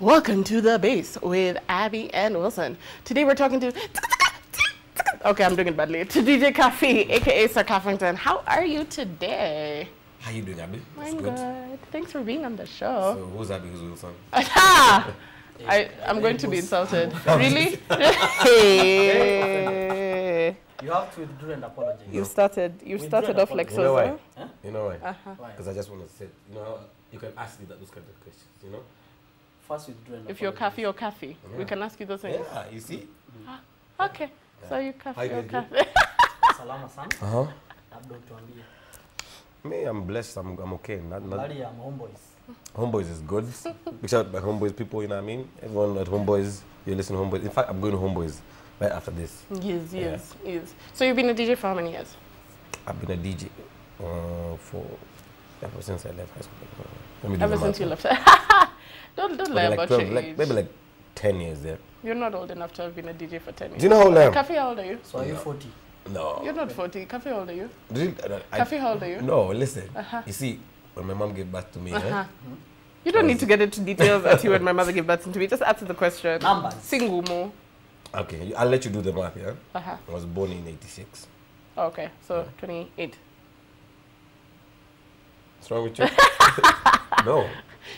Welcome to the base with Abby and Wilson. Today we're talking to okay, I'm doing it badly. To DJ Kafii, aka Sir Kaffington. How are you today? How you doing, Abby? I'm good. Thanks for being on the show. So who's Abby? Who's Wilson? I'm going to be insulted. Really? Hey. You have to withdraw and apologize. You started off like so. Huh? You know why? Why? Because I just want to say, you know, you can ask me those kind of questions, you know? First withdraw and If you're apologize. Kafii or Kafii, we can ask you those things. Yeah, you see? Okay. So you How Kafii you or guys Kafii? Salama sana. Labda utuambie. Me, I'm blessed. I'm okay. Habari ya homeboys. Homeboys is good. Big shout out to my homeboys people, you know what I mean? Everyone at homeboys, you listen to homeboys. In fact, I'm going to homeboys right after this. Yes. So you've been a DJ for how many years? I've been a DJ for ever since I left high school. Let me do Ever the since math. you left. Don't lie Okay, about 12, your age. maybe like 10 years there. You're not old enough to have been a DJ for 10 years. Do you know how old I am? Kafii, how old are you? So are you 40? No. You're not 40. Kafii, how old are you? I- Kafii, how old are you? No, listen. You see, when my mom gave birth to me, You don't need to get into details that you and my mother gave birth to me. Just answer the question. Numbers. Single mo. okay, I'll let you do the math, yeah? Uh-huh. I was born in 86. Okay, so 28. What's wrong with you? No.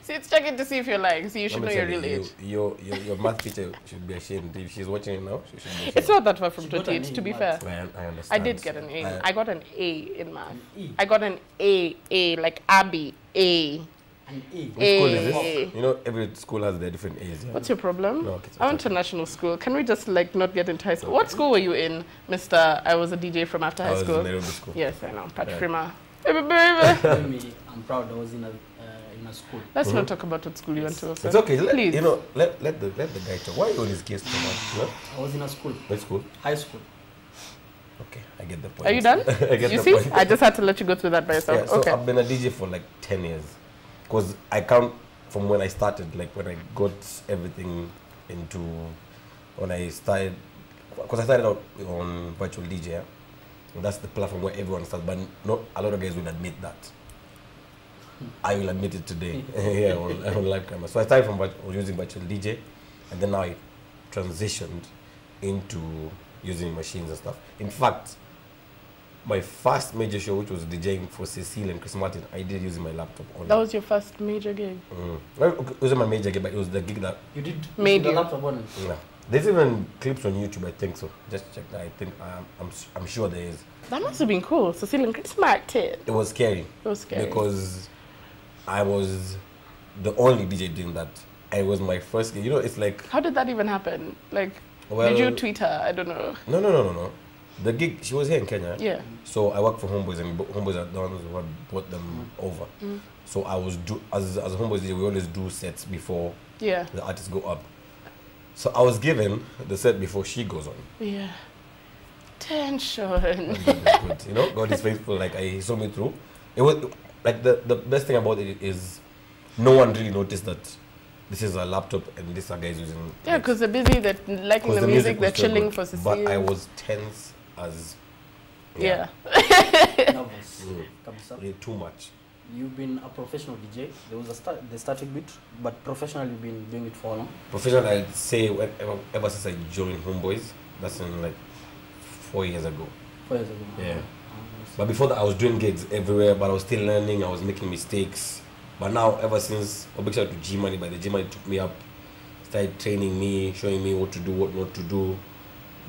See, it's checking to see if you're lying, so you should know Let your me real tell you, age. your math teacher should be ashamed. If she's watching it now, she should be ashamed. It's not that far from She got an 28, A to be in fair. maths. I understand. I did get an A. I got an A in math. An E. I got an A, like Abby, A. An A. What school is A. this? You know, every school has their different A's. Yeah? What's your problem? No, okay, I went to national school. Can we just like not get into high school? What school were you in, Mr. I was a DJ from after I high was school? in Nairobi school. Yes, I know. Pat Yeah. Prima. Baby, baby. Tell me, I'm proud I was in a school. Let's not talk about what school you went to. It's okay. Please. You know, let the guy talk. Why are you on his case so much? You know? I was in a school. What school? High school. Okay, I get the point. Are you done? I get You the see? point. I just had to let you go through that by yourself. Yeah, so okay. I've been a DJ for like 10 years. Because I count from when I started, like when I got everything into, when I started, because I started out on virtual DJ, yeah? And that's the platform where everyone starts, but not a lot of guys will admit that. I will admit it today, yeah, on live camera. So I started from using virtual DJ, and then now I transitioned into using machines and stuff. In fact, my first major show, which was DJing for Cecile and Chris Martin, I did using my laptop only. That was your first major gig? Well, it wasn't my major gig, but it was the gig that... You did Made the you. laptop on. Yeah. There's even clips on YouTube, I think so. Just check that. I think, I'm sure there is. That must have been cool. Cecile and Chris Martin. It was scary. It was scary. Because I was the only DJ doing that. And it was my first gig. You know, it's like... How did that even happen? Like, Well, did you tweet her? I don't know. No. The gig, she was here in Kenya. Yeah. So I worked for Homeboys, and Homeboys are the ones who had brought them over. So I was as a Homeboys DJ, we always do sets before Yeah. the artists go up. So I was given the set before she goes on. Yeah. Tension. And God is good. You know, God is faithful. Like he saw me through. It was like the best thing about it is no one really noticed that this is a laptop and these are guys using. Yeah, because they're busy, they're liking 'cause the music, they're was still chilling good, for Cecile. But I was tense as. Yeah. Nervous. Kabisa. Yeah, too much. You've been a professional DJ. There was the static bit, but professionally you've been doing it for how long? Professional, I'd say ever since I joined Homeboys, that's in like 4 years ago. 4 years ago. Yeah. But before that, I was doing gigs everywhere, but I was still learning. I was making mistakes. But now, ever since, a big shout out to G Money, but the G Money took me up, started training me, showing me what to do, what not to do,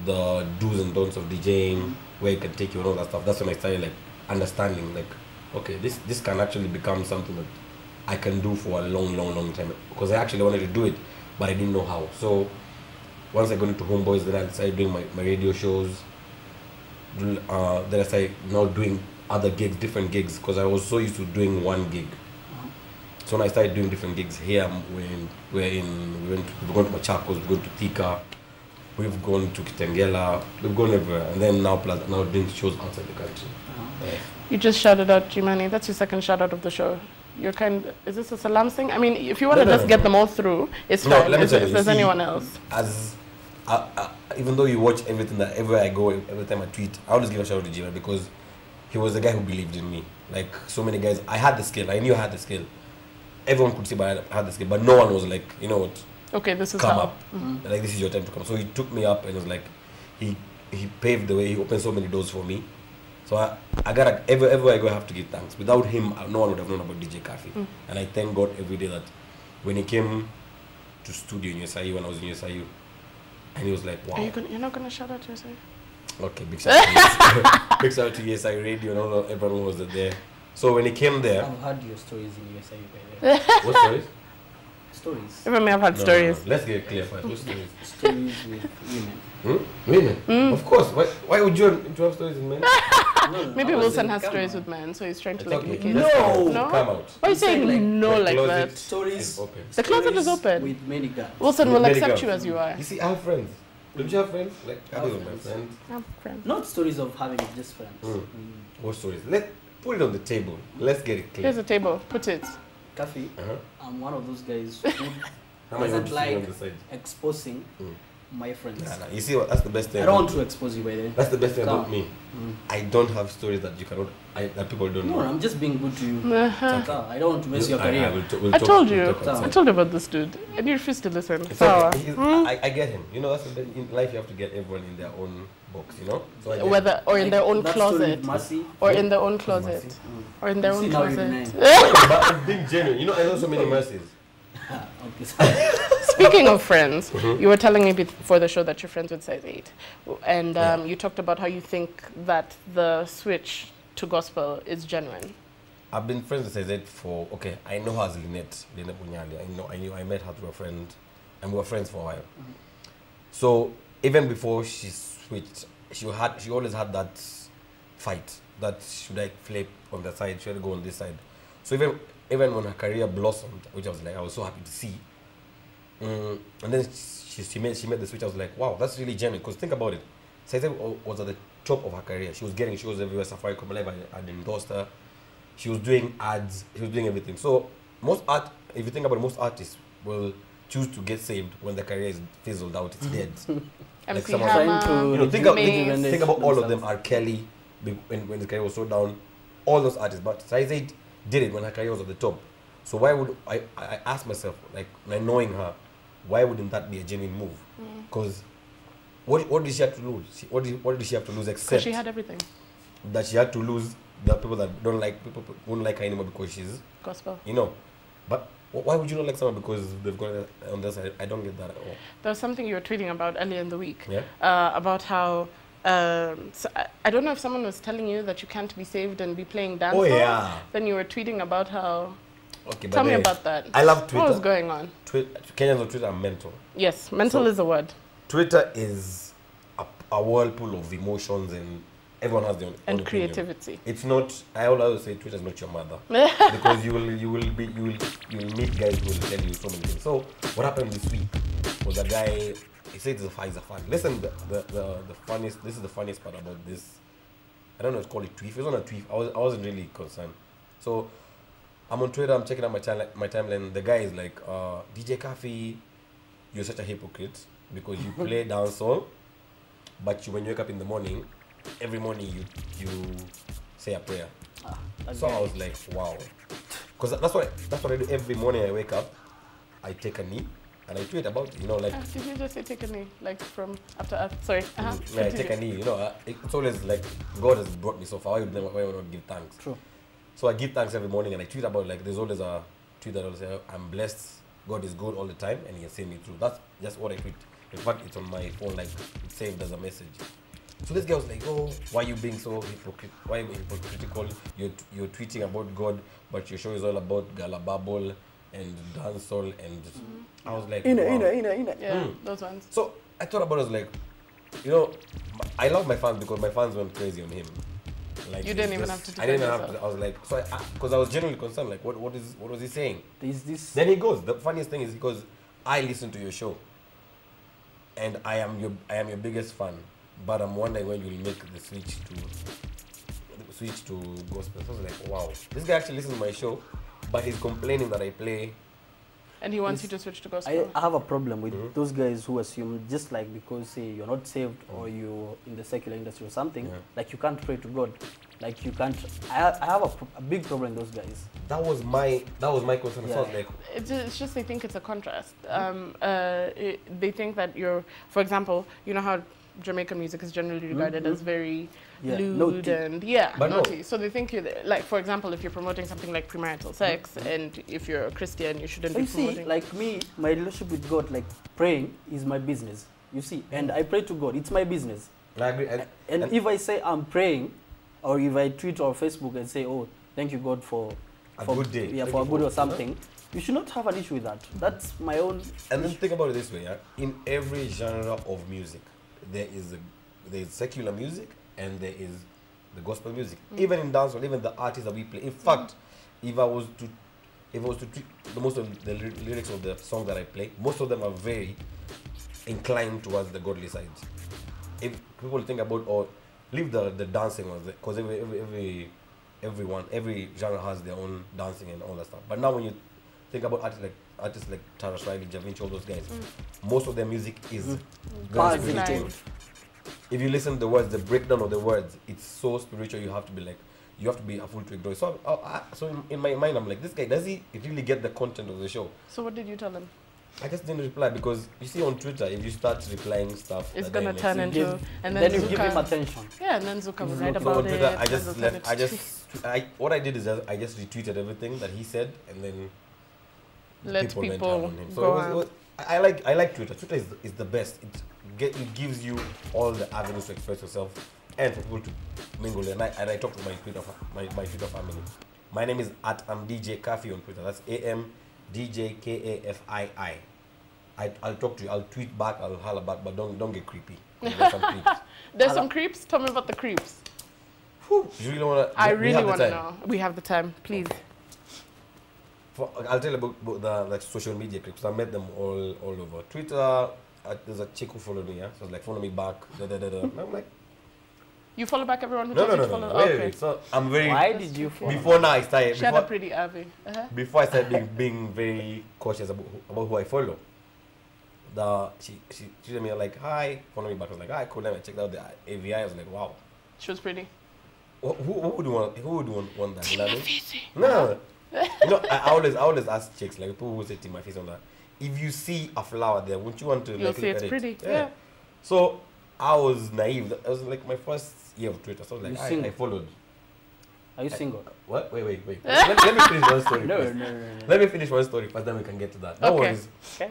the do's and don'ts of DJing, where it can take you and all that stuff. That's when I started like understanding, like, okay, this can actually become something that I can do for a long time. Because I actually wanted to do it, but I didn't know how. So once I got into Homeboys, then I started doing my radio shows. Then I started now doing other gigs, different gigs, because I was so used to doing one gig. So when I started doing different gigs here, we've gone to Machakos, we've gone to Thika, we've gone to Kitengela, we've gone everywhere, and then now doing shows outside the country. You just shouted out G-Money. That's your second shout out of the show. You're is this a salam thing? I mean, if you want to just get them all through, it's fine. Let me tell you, if there's see, anyone else. As even though you watch everything, that everywhere I go, every time I tweet, I always give a shout out to G-Money because he was the guy who believed in me. Like so many guys, I had the skill. I knew I had the skill. everyone could see, but I had the skill. But no one was like, you know what, Okay, this is come how. up. Like this is your time to come. So he took me up and was like, he paved the way. He opened so many doors for me. So I gotta everywhere I go, I have to give thanks. Without him, no one would have known about DJ Kafii. And I thank God every day that when he came to studio in USIU, when I was in USIU, and he was like, wow. You're not gonna shout out to yourself? Okay, big shout out to USIU. Big shout out to USIU Radio and all, everyone was there. So when he came there, I've heard your stories in USIU by the way. what stories? Stories. Even me, I've had stories. No. Let's get clear first. What stories? Stories with women. Women? Of course. Why would you have stories with men? Maybe I was Wilson in has stories Kama. with men, so he's trying to It's like okay. make it. No! No? Come out. Why are you I'm saying, saying like, no the like closet. that? Stories. It's open. The closet is stories open. With many guys. Wilson With will many accept girls. you as you are. You see, I have friends. Don't you have friends? Like, I I have don't know my friends. friends. I'm friends. Not stories of having just friends. What stories? Let's put it on the table. Let's get it clear. Here's a table. Put it. Kafii, Uh-huh. I'm one of those guys who How many doesn't you want to see like on the side? exposing my friends. Nah. You see what? That's the best thing. I don't want to expose you by the way. That's the best thing about Come. me. I don't have stories that you cannot. That people don't No, know. I'm just being good to you. Uh-huh. Come, I don't want to mess your I career. will I told you. we'll talk I outside. I told you about this dude, and you refused to listen. It's Sour. okay. I get him. You know, that's the best. In life, you have to get everyone in their own box. You know. So I get Whether or in their own That story closet, with Mercy. or in their own closet, Mercy. or in their You own see now you're closet. denying. But I'm being genuine. You know, I know so many mercies. Okay, sorry. Speaking of friends, you were telling me before the show that you're friends with Size 8. And you talked about how you think that the switch to gospel is genuine. I've been friends with Saizet for, okay, I know her as Lynette Bunyali. I met her through a friend, and we were friends for a while. So even before she switched, she always had that fight, that should I flip on the side, should I go on this side. So even when her career blossomed, which I was so happy to see, and then she made the switch, I was like, wow, that's really genuine, because think about it. Saizet was at the top of her career. She was getting shows everywhere. Safaricom Live had endorsed her. She was doing ads. She was doing everything. So if you think about it, most artists will choose to get saved when their career is fizzled out. It's dead. Like MC someone- Trying Hammer, to You know, Mace. think about all of them. themselves. R. Kelly, when his career was so down, all those artists. But Saizet did it when her career was at the top. So why would I asked myself, like, knowing her, why wouldn't that be a genuine move? Because what did she have to lose? What did she have to lose Because except she had everything. that she had to lose the people that won't like her anymore because she's, Gospel. you know. But why would you not like someone because they've got it on their side? I don't get that at all. There was something you were tweeting about earlier in the week. Yeah. About how, so I don't know if someone was telling you that you can't be saved and be playing dance. Oh, yeah. Then you were tweeting about how, Okay, tell but me then about that. I love Twitter. What was going on? Kenyans on Twitter are mental. Yes, mental So- is a word. Twitter is a whirlpool of emotions, and everyone has their own And opinion. creativity. It's not. I always say Twitter is not your mother because you will meet guys who will tell you so many things. So what happened this week was a guy. He said he's a fan. Listen, the funniest. This is the funniest part about this. I don't know. It's called a tweet. It was on a tweet. I wasn't really concerned. So I'm on Twitter. I'm checking out my timeline. The guy is like, DJ Kafii, you're such a hypocrite because you play dancehall, but when you wake up in the morning, every morning you say a prayer. So I was like, wow, because that's what I do every morning. I wake up, I take a knee, and I tweet about it. You know, like Did you just say take a knee? Like from after earth? Sorry. I take a knee. You know, it's always like God has brought me so far. Why would I not give thanks? True. So I give thanks every morning, and I tweet about, like, there's always a tweet that will say, I'm blessed, God is good all the time, and He has seen me through. That's just what I tweet. In fact, it's on my phone, like, it's saved as a message. So this guy was like, oh, why are you being so hypocritical? Why are you hypocritical? You're tweeting about God, but your show is all about galababble and dancehall, and I was like, wow. Yeah, those ones. So I thought about it, I was like, you know, I love my fans because my fans went crazy on him. Like, You didn't even have to I didn't defend even have to. I was like, so because I was genuinely concerned. Like, what was he saying? There's this. Then he goes. The funniest thing is because I listen to your show, and I am your biggest fan. But I'm wondering when you'll make the switch to gospel. So I was like, wow, this guy actually listens to my show, but he's complaining that I play. And he wants you to switch to gospel. I have a problem with those guys who assume just like because say you're not saved or you're in the secular industry or something, like you can't pray to God. Like you can't. I have a big problem with those guys. That was my concern. Yeah. So I was like, It's just they think it's a contrast. They think that you're, for example, you know how Jamaican music is generally regarded as very lewd Naughty. and But no. naughty. So they think you're like, for example, if you're promoting something like premarital sex, and if you're a Christian, you shouldn't So be you see, promoting. like me, my relationship with God, like praying is my business. You see, and I pray to God. It's my business. I agree. And if I say I'm praying, or if I tweet on Facebook and say, "Oh, thank you God for A good day. yeah, Thank for a you good for- or something," you should not have an issue with that. That's my own. And then think about it this way, yeah. In every genre of music, there is secular music and there is the gospel music. Even in dancehall, even the artists that we play. In fact, if I was to treat the most of the lyrics of the song that I play, most of them are very inclined towards the godly side. If people think about or leave the dancing ones, because every genre has their own dancing and all that stuff. But now when you think about artists like Tara Riley, Javinci, all those guys, most of their music is very spiritual. Inclined. If you listen to the words, the breakdown of the words, it's so spiritual. You have to be a fool to ignore it. So, so in my mind, I'm like, this guy, does he really get the content of the show? So what did you tell him? I just didn't reply because you see on Twitter, if you start replying stuff, It's that gonna makes turn sense. into, and Then then you give him Zuka, attention. yeah, and then Zuka will write So about on Twitter, it. what I did is I just retweeted everything that he said, and then let went people ham on him. So go it was, I like Twitter. Twitter is the best. It gives you all the avenues to express yourself and for people to mingle. And I talk to my Twitter family. My name is @DJ Kafii on Twitter. That's AMDJKAFII. I'll talk to you. I'll tweet back. I'll holler back, but don't get creepy. There's some creeps. There's some creeps. Tell me about the creeps. You really wanna? I we really have the want to time. know. We have the time, please. I'll tell you about the social media clips. I met them all over Twitter. There's a chick who followed me. Yeah, so I was like, follow me back. And I'm like, You follow back everyone who no. tells you to follow? Wait. So I'm very. Why did you follow? Before now, I started. She had a pretty Avi. Before I started being very cautious about who I follow. She treated me like, hi, follow me back. I was like, hi, cool. Then I checked out the AVI. I was like, wow. She was pretty. Who would want that? You know what I mean? No. You know, I always ask chicks, like people who say Team My Face on that. If you see a flower there, wouldn't you want to You'll like, see look it's at pretty. it? Yeah. So I was naive. It was like my first year of Twitter. So I was like, You I followed. Are you single? What? Wait. let me finish one story No. first. Let me finish one story first, then we can get to that. No Okay. worries. Okay.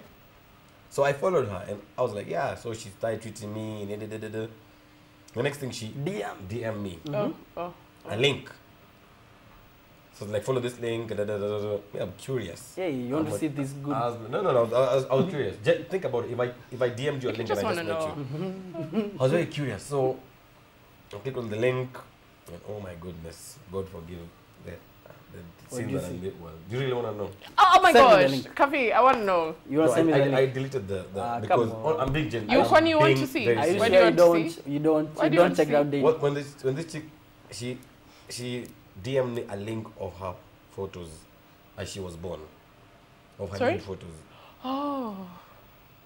So I followed her and I was like, yeah. So she started tweeting me. The next thing she DM me Oh. a link. So like, follow this link. Yeah, I'm curious. Yeah, you want to see this good. I was curious. Think about it. If I DM'd you a link just and I just wanna met you, I was very curious. So I click on the link, and oh my goodness, God forgive the What sin do you that I see? did. Well, do you really want to know? Oh my Send me the gosh. link. Kafii, I want to know. You want to send me the link? I deleted the Come because on. I'm being genuine. You when you want to see? Are you When sure you you want to see? you don't Why do you want to check see? out date? When this chick she DM'd me a link of her photos as she was born, of her Sorry? nude photos. Oh.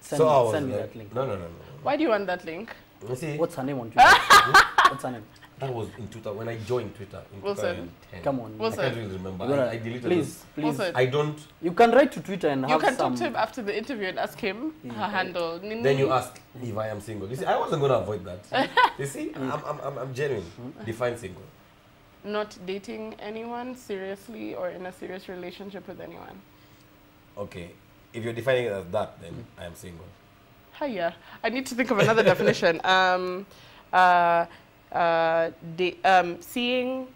Send I was me like, that link. No. Why do you want that link? You see, What's her name on Twitter? What's her name? that was in 2000 when I joined Twitter in Wilson. 2010. Come on. Wilson. I can't really remember. You gotta- I deleted please, it. please. Wilson. I don't. You can write to Twitter and You have can some. talk to him after the interview and ask him her handle. Then you ask if I am single. You see, I wasn't gonna avoid that. You see, I'm genuine. Define single. Not dating anyone seriously or in a serious relationship with anyone. Okay, if you're defining it as that, then I am single. Hiya. I need to think of another definition. Seeing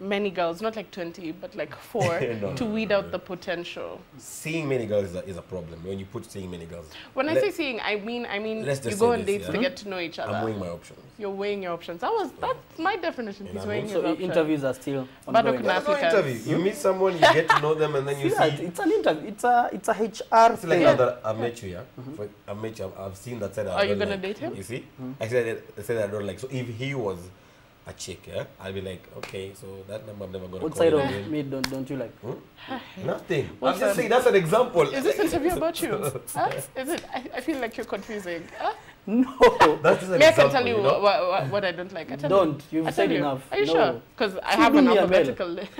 many girls, not like 20, but like 4, No, to weed out the potential. Seeing many girls is a problem. When you put seeing many girls, When I Let- say seeing, I mean Let's you just go say on this, dates yeah? to get to know each other. I'm weighing my options. You're weighing your options. That's my definition. And He's I'm weighing his So options. interviews are still But ongoing. That's There's no Africans. interview. You meet someone, you get to know them, and then you See see. that? It's an interview. It's a HR It's like thing. now that I met you, yeah. I met you. I've seen that side. Are you gonna date him? You see, I said I don't like. So if he was a chick, yeah, I'll be like, okay, so that number I'm never gonna What call side you of again. me don't you like? Nothing. What's I'm just that? saying that's an example. Is this interview about you? Huh? Is it? I feel like you're confusing. Huh? No. That's just an Me, I can example, tell you know? what I don't like. I tell Don't. you. You've I tell said you. enough. Are you No. sure? Because I Shoot have an me a mail. alphabetical list.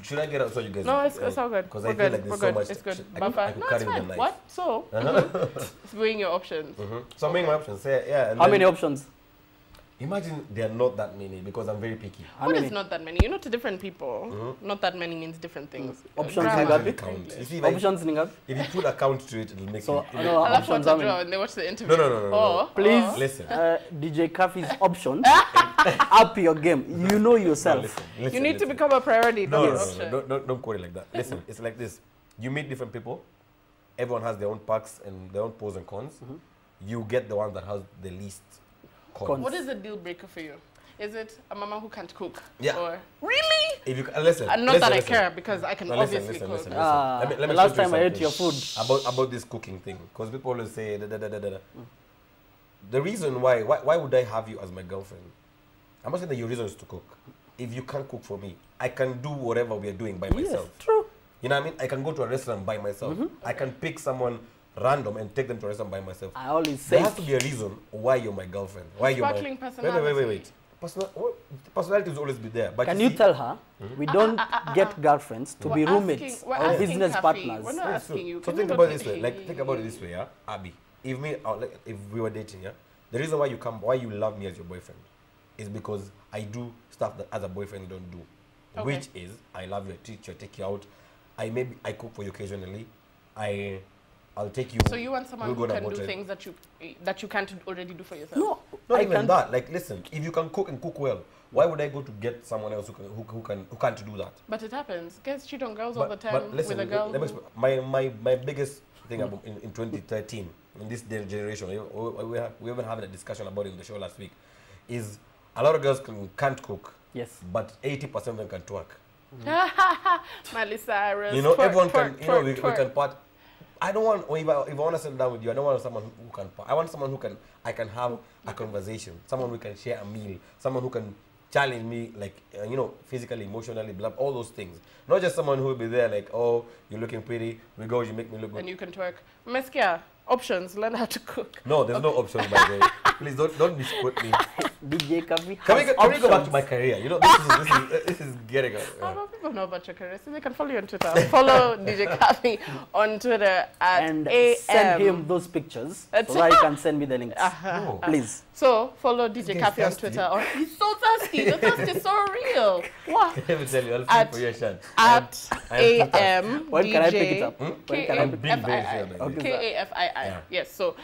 Should I get out so you guys? No, it's all good. Because We're I feel good. like We're there's so good. much. It's good. I Buffer. could No, carry it's with a fine. knife. What? So, weighing your options. So I'm making my options. Yeah. And How then many options? Imagine there are not that many because I'm very picky. How What many? is not that many? You know, to different people, not that many means different things. Options Grammar, ni ngapi? Count. English. You see, like, Options ni ngapi? if you put a count to it, it'll make So, it. no, I love options to how draw many? when they watch the interview. No. Please, Listen. DJ Kafii's options. Up your game. You know yourself. You need to become a priority. No, not an option. don't quote it like that. Listen, it's like this. You meet different people. Everyone has their own perks and their own pros and cons. You get the one that has the least cons. What is a deal breaker for you? Is it a mama who can't cook? Yeah. Or really? If you listen, Not that I listen. care because I can No, listen, obviously listen. cook. Let me The show last you time I ate something your food. about this cooking thing, because people always say da. The reason why would I have you as my girlfriend? I'm not saying that your reason is to cook. If you can't cook for me, I can do whatever we are doing by myself. Yes, true. You know what I mean? I can go to a restaurant by myself. I can pick someone random and take them to a restaurant by myself. I always say. There has to be a reason why you're my girlfriend. Why you're Sparkling my personality. Wait. Personality will always be there. But Can you you see, tell her we don't get girlfriends to be roommates We're or asking business Kafii. partners? We're not Yes, asking you. So Can think you about not it this way. Like think about it this way, yeah, Abby. If we were dating, yeah, the reason why you love me as your boyfriend, is because I do stuff that as a boyfriend you don't do, Okay. which is I love you, I treat you, I take you out. I cook for you occasionally. I'll take you. So you want someone we'll who go on a can boat do trip. things that you can't already do for yourself? No, Not I even can't. that. Like, listen, if you can cook and cook well, why would I go to get someone else who can't do that? But it happens. Guys cheat on girls all the time listen, with a girl. let me who- explain. My biggest thing about in 2013 in this generation, we haven't having a discussion about it in the show last week, is a lot of girls can't cook, Yes. but 80% of them can twerk. Miley Cyrus. You know, twerk, everyone twerk, can. You know, we twerk. can part. I don't want. Or if I want to sit down with you, I don't want someone who can part. I want someone who can. I can have a conversation. Someone who can share a meal. Someone who can challenge me, like physically, emotionally, blah, all those things. Not just someone who will be there, like, oh, you're looking pretty. We go, you make me look good. And you can twerk. Meskia, options. Learn how to cook. No, there's no options, by the way. Please don't misquote me. DJ Kafii Can we has go back to my options. career? You know, this is getting. Well, people know about your career, so they can follow you on Twitter. Follow DJ Kafii on Twitter at And AM. send him those pictures so that he can send me the links. No. Please. So follow DJ guy's Kafii on thirsty. Twitter. He's so thirsty. The thirst is so real. What? Let me tell you, I'll At- for your shirt. At I am AM When can I pick it DJ up? When can I I'm pick being very Kafii. fair, by the way. Okay. Kafii. Yeah. Yes. So